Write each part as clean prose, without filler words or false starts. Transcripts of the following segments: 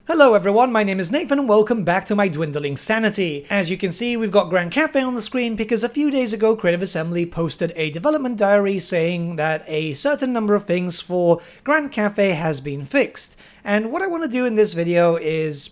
Hello everyone, my name is Nathan and welcome back to my dwindling sanity. As you can see, we've got Grand Cathay on the screen because a few days ago Creative Assembly posted a development diary saying that a certain number of things for Grand Cathay has been fixed. And what I want to do in this video is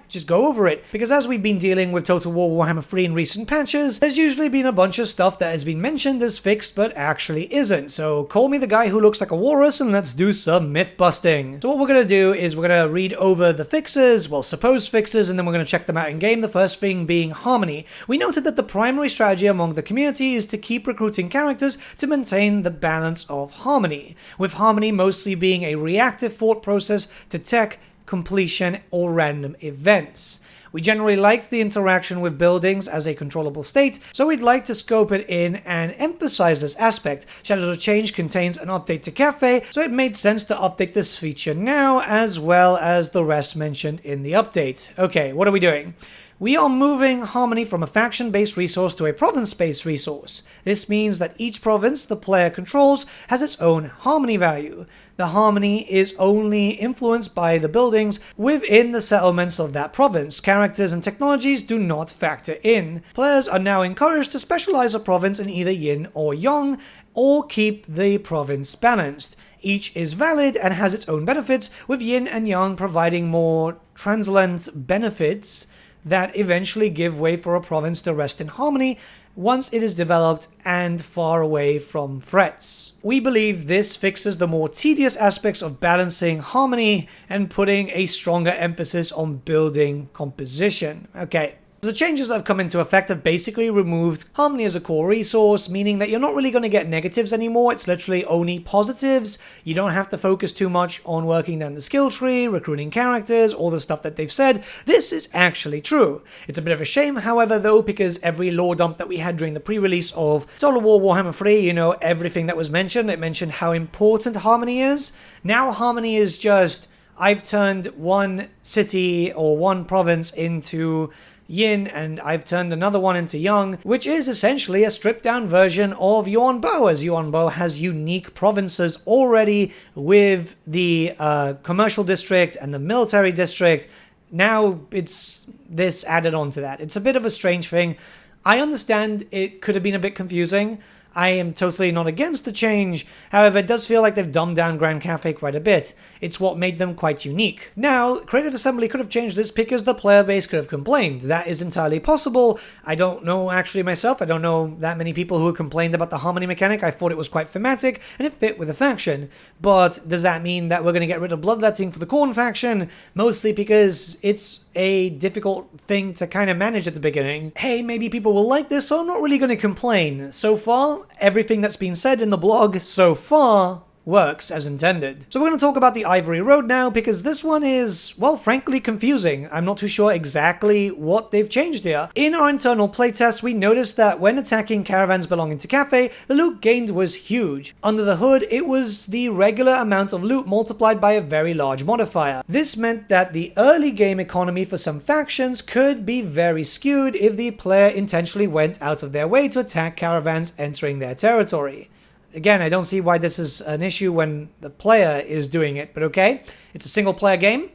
just go over it, because as we've been dealing with Total War Warhammer 3 in recent patches, there's usually been a bunch of stuff that has been mentioned as fixed but actually isn't. So call me the guy who looks like a walrus and let's do some myth busting. So what we're going to do is we're going to read over the fixes, well, supposed fixes, and then we're going to check them out in game, the first thing being harmony. We noted that the primary strategy among the community is to keep recruiting characters to maintain the balance of harmony, with harmony mostly being a reactive thought process to tech, completion, or random events. We generally like the interaction with buildings as a controllable state, so we'd like to scope it in and emphasize this aspect. Shadows of Change contains an update to Cathay, so it made sense to update this feature now, as well as the rest mentioned in the update. Okay, what are we doing? We are moving harmony from a faction-based resource to a province-based resource. This means that each province the player controls has its own harmony value. The harmony is only influenced by the buildings within the settlements of that province. Characters and technologies do not factor in. Players are now encouraged to specialize a province in either yin or yang, or keep the province balanced. Each is valid and has its own benefits, with yin and yang providing more transient benefits that eventually give way for a province to rest in harmony once it is developed and far away from threats. We believe this fixes the more tedious aspects of balancing harmony and putting a stronger emphasis on building composition. Okay. The changes that have come into effect have basically removed harmony as a core resource, meaning that you're not really going to get negatives anymore. It's literally only positives. You don't have to focus too much on working down the skill tree, recruiting characters, all the stuff that they've said. This is actually true. It's a bit of a shame, however, though, because every lore dump that we had during the pre-release of Total War Warhammer 3, everything that was mentioned, it mentioned how important harmony is. Now harmony is just, I've turned one city or one province into yin, and I've turned another one into yang, which is essentially a stripped-down version of Yuan Bo, as Yuan Bo has unique provinces already with the commercial district and the military district. Now it's this added on to that. It's a bit of a strange thing. I understand it could have been a bit confusing. I am totally not against the change. However, it does feel like they've dumbed down Grand Cathay quite a bit. It's what made them quite unique. Now, Creative Assembly could have changed this because the player base could have complained. That is entirely possible. I don't know actually myself. I don't know that many people who have complained about the harmony mechanic. I thought it was quite thematic and it fit with the faction. But does that mean that we're going to get rid of bloodletting for the Khorne faction? Mostly because it's a difficult thing to kind of manage at the beginning. Hey, maybe people will like this, so I'm not really going to complain. So far, everything that's been said in the blog so far works as intended. So we're going to talk about the Ivory Road now, because this one is, well, frankly confusing. I'm not too sure exactly what they've changed here. In our internal playtest, we noticed that when attacking caravans belonging to Cathay, the loot gained was huge. Under the hood, it was the regular amount of loot multiplied by a very large modifier. This meant that the early game economy for some factions could be very skewed if the player intentionally went out of their way to attack caravans entering their territory. Again, I don't see why this is an issue when the player is doing it, but okay. It's a single player game.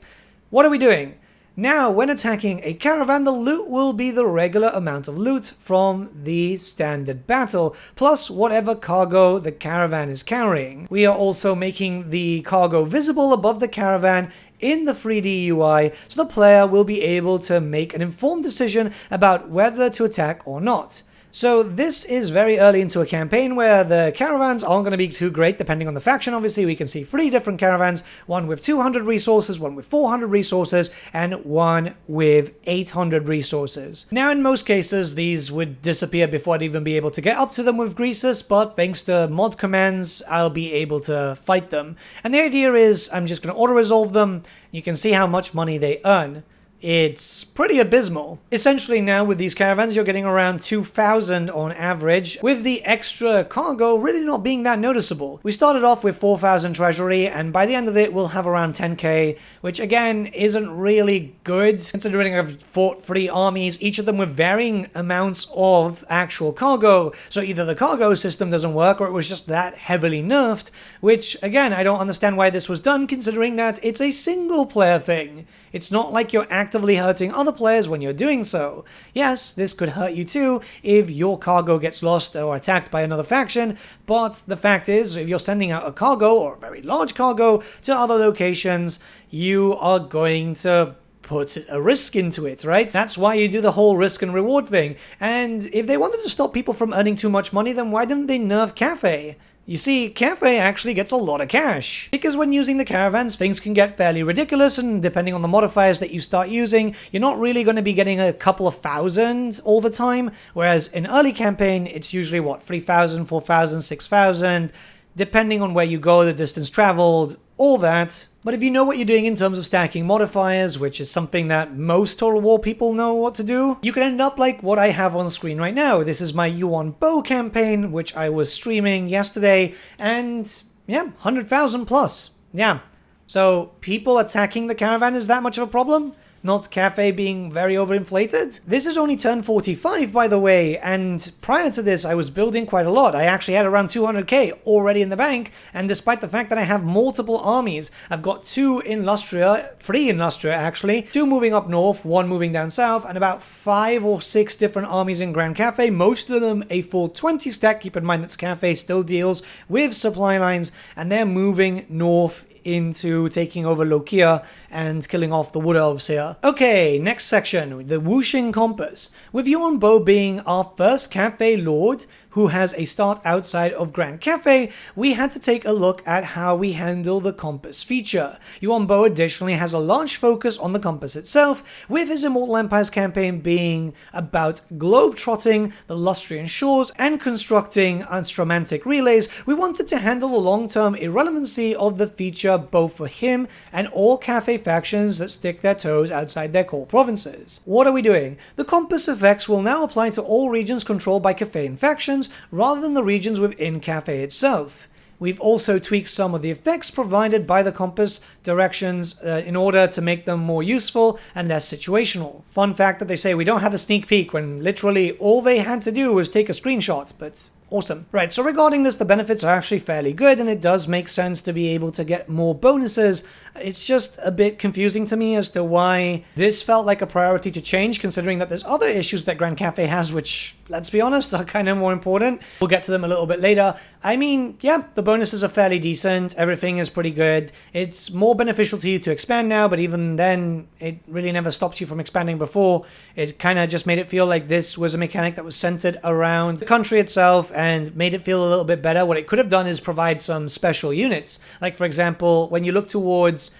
What are we doing? Now, when attacking a caravan, the loot will be the regular amount of loot from the standard battle, plus whatever cargo the caravan is carrying. We are also making the cargo visible above the caravan in the 3D UI, so the player will be able to make an informed decision about whether to attack or not. So this is very early into a campaign where the caravans aren't going to be too great depending on the faction. Obviously, we can see 3 different caravans, one with 200 resources, one with 400 resources, and one with 800 resources. Now, in most cases, these would disappear before I'd even be able to get up to them with Greasus, but thanks to mod commands, I'll be able to fight them. And the idea is I'm just going to auto-resolve them. You can see how much money they earn. it's pretty abysmal. Essentially now with these caravans you're getting around 2,000 on average, with the extra cargo really not being that noticeable. We started off with 4,000 treasury, and by the end of it we'll have around 10k, which again isn't really good considering I've fought 3 armies, each of them with varying amounts of actual cargo. So either the cargo system doesn't work or it was just that heavily nerfed, which again I don't understand why this was done considering that it's a single player thing. It's not like you're actively hurting other players when you're doing so. Yes, this could hurt you too if your cargo gets lost or attacked by another faction, but the fact is, if you're sending out a cargo, or a very large cargo, to other locations, you are going to put a risk into it, right? That's why you do the whole risk and reward thing. And if they wanted to stop people from earning too much money, then why didn't they nerf Cathay? You see, Cathay actually gets a lot of cash, because when using the caravans, things can get fairly ridiculous, and depending on the modifiers that you start using, you're not really going to be getting a couple of thousand all the time, whereas in early campaign, it's usually, what, 3,000, 4,000, 6,000, depending on where you go, the distance traveled, all that. But if you know what you're doing in terms of stacking modifiers, which is something that most Total War people know what to do, you can end up like what I have on screen right now. This is my Yuan Bow campaign, which I was streaming yesterday, and yeah, 100,000 plus. Yeah. So people attacking the caravan is that much of a problem? Not Cathay being very overinflated? This is only turn 45, by the way, and prior to this I was building quite a lot. I actually had around 200k already in the bank, and despite the fact that I have multiple armies, I've got 2 in Lustria, 3 in Lustria actually, 2 moving up north, 1 moving down south, and about 5 or 6 different armies in Grand Cathay, most of them a full 20 stack. Keep in mind that Cathay still deals with supply lines, and they're moving north into taking over Lokia and killing off the Wood Elves here. Okay, next section, the Wuxing Compass. With Yuan Bo being our first Cathay Lord, who has a start outside of Grand Cathay, we had to take a look at how we handle the compass feature. Yuan Bo additionally has a large focus on the compass itself, with his Immortal Empires campaign being about globe-trotting the Lustrian shores and constructing astromantic relays. We wanted to handle the long-term irrelevancy of the feature both for him and all Cathay factions that stick their toes outside their core provinces. What are we doing? The compass effects will now apply to all regions controlled by Cathayan factions, rather than the regions within Cathay itself. We've also tweaked some of the effects provided by the compass directions in order to make them more useful and less situational. Fun fact that they say we don't have a sneak peek when literally all they had to do was take a screenshot, but awesome. Right, so regarding this, the benefits are actually fairly good, and it does make sense to be able to get more bonuses. It's just a bit confusing to me as to why this felt like a priority to change, considering that there's other issues that Grand Cathay has, which, let's be honest, are kind of more important. We'll get to them a little bit later. I mean, yeah, the bonuses are fairly decent. Everything is pretty good. It's more beneficial to you to expand now, but even then, it really never stopped you from expanding before. It kind of just made it feel like this was a mechanic that was centered around the country itself, and made it feel a little bit better. What it could have done is provide some special units. Like, for example, when you look towards,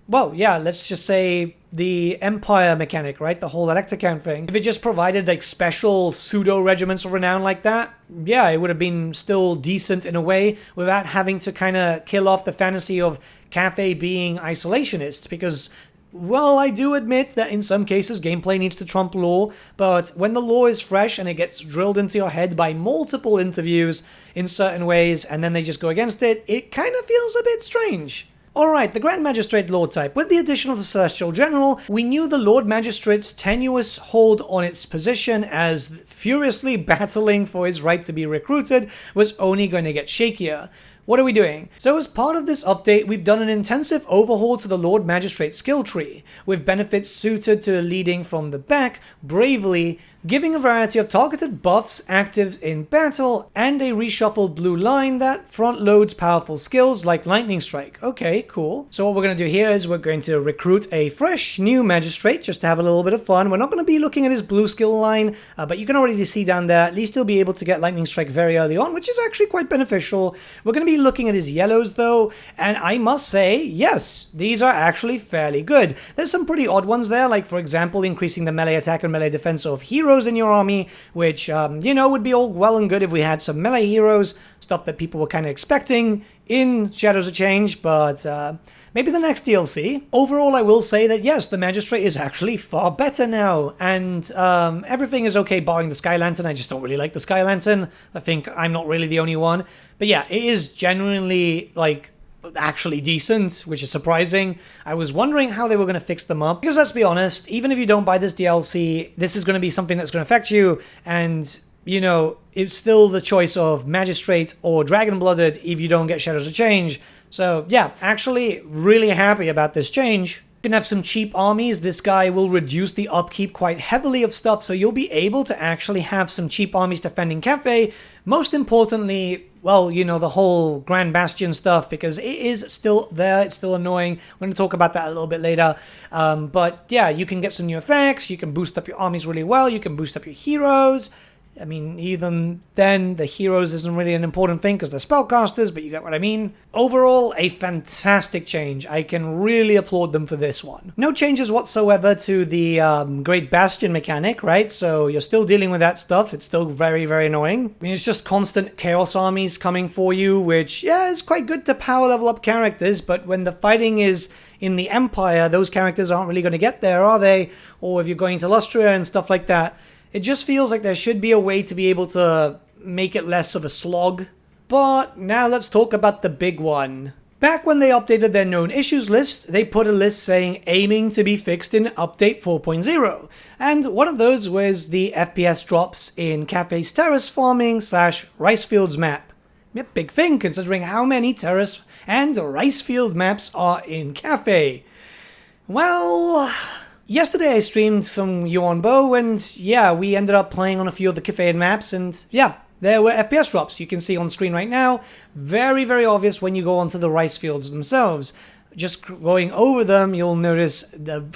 well, yeah, let's just say the Empire mechanic, right? The whole Electrocount thing. If it just provided like special pseudo regiments of renown like that, yeah, it would have been still decent in a way without having to kind of kill off the fantasy of Cathay being isolationist, because well, I do admit that in some cases gameplay needs to trump lore, but when the lore is fresh and it gets drilled into your head by multiple interviews in certain ways and then they just go against it, it kind of feels a bit strange. Alright, the Grand Magistrate Lord type. With the addition of the Celestial General, we knew the Lord Magistrate's tenuous hold on its position as furiously battling for his right to be recruited was only going to get shakier. What are we doing? So as part of this update, we've done an intensive overhaul to the Lord Magistrate skill tree, with benefits suited to leading from the back bravely, giving a variety of targeted buffs, actives in battle, and a reshuffled blue line that front loads powerful skills like Lightning Strike. Okay, cool. So what we're going to do here is we're going to recruit a fresh new Magistrate just to have a little bit of fun. We're not going to be looking at his blue skill line, but you can already see down there, at least he'll be able to get Lightning Strike very early on, which is actually quite beneficial. We're going to be looking at his yellows though, and I must say, yes, these are actually fairly good. There's some pretty odd ones there, like for example, increasing the melee attack and melee defense of heroes in your army, which, you know, would be all well and good if we had some melee heroes, stuff that people were kind of expecting in Shadows of Change, but maybe the next DLC. Overall, I will say that yes, the Magistrate is actually far better now, and everything is okay barring the Sky Lantern. I just don't really like the Sky Lantern. I think I'm not really the only one. But yeah, it is genuinely, like, actually decent, which is surprising. I was wondering how they were going to fix them up, because let's be honest, even if you don't buy this DLC, this is going to be something that's going to affect you, and you know, it's still the choice of Magistrate or Dragon-Blooded if you don't get Shadows of Change. So yeah, actually really happy about this change. You can have some cheap armies. This guy will reduce the upkeep quite heavily of stuff, so you'll be able to actually have some cheap armies defending Cathay. Most importantly, well, you know, the whole Grand Bastion stuff, because it is still there, it's still annoying. We're going to talk about that a little bit later. But yeah, you can get some new effects, you can boost up your armies really well, you can boost up your heroes. I mean, even then, the heroes isn't really an important thing because they're spellcasters, but you get what I mean. Overall, a fantastic change. I can really applaud them for this one. No changes whatsoever to the Great Bastion mechanic, right? So you're still dealing with that stuff. It's still very, very annoying. I mean, it's just constant Chaos armies coming for you, which, yeah, is quite good to power level up characters, but when the fighting is in the Empire, those characters aren't really going to get there, are they? Or if you're going to Lustria and stuff like that, it just feels like there should be a way to be able to make it less of a slog. But now let's talk about the big one. Back when they updated their known issues list, they put a list saying aiming to be fixed in Update 4.0. And one of those was the FPS drops in Cathay's terrace farming / rice fields map. A big thing considering how many terrace and rice field maps are in Cathay. Well, yesterday I streamed some Yuan Bo, and yeah, we ended up playing on a few of the Cathayan maps, and yeah, there were FPS drops. You can see on screen right now. Very, very obvious when you go onto the rice fields themselves. Just going over them, you'll notice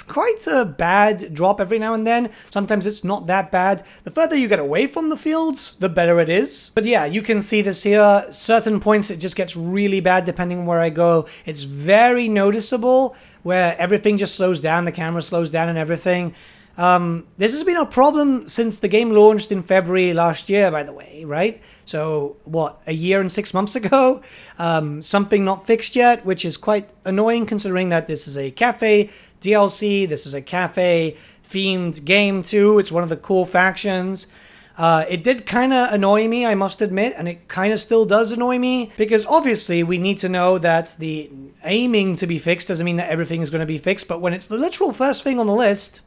quite a bad drop every now and then. Sometimes it's not that bad. The further you get away from the fields, the better it is. But yeah, you can see this here. Certain points it just gets really bad depending on where I go. It's very noticeable where everything just slows down, the camera slows down and everything. This has been a problem since the game launched in February last year, by the way, right? So, what, a year and 6 months ago? Something not fixed yet, which is quite annoying considering that this is a Cathay DLC, this is a Cathay themed game too, it's one of the cool factions. It did kind of annoy me, I must admit, and it kind of still does annoy me, because obviously we need to know that the aiming to be fixed doesn't mean that everything is going to be fixed, but when it's the literal first thing on the list,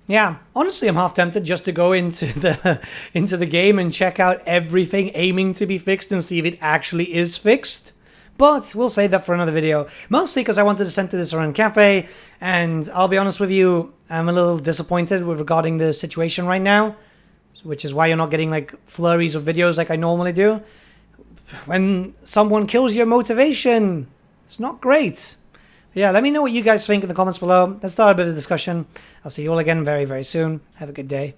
yeah, honestly, I'm half tempted just to go into the game and check out everything aiming to be fixed and see if it actually is fixed. But we'll save that for another video, mostly because I wanted to center this around Cathay, and I'll be honest with you, I'm a little disappointed regarding the situation right now, which is why you're not getting like flurries of videos like I normally do. When someone kills your motivation, it's not great. Yeah, let me know what you guys think in the comments below. Let's start a bit of discussion. I'll see you all again very, very soon. Have a good day.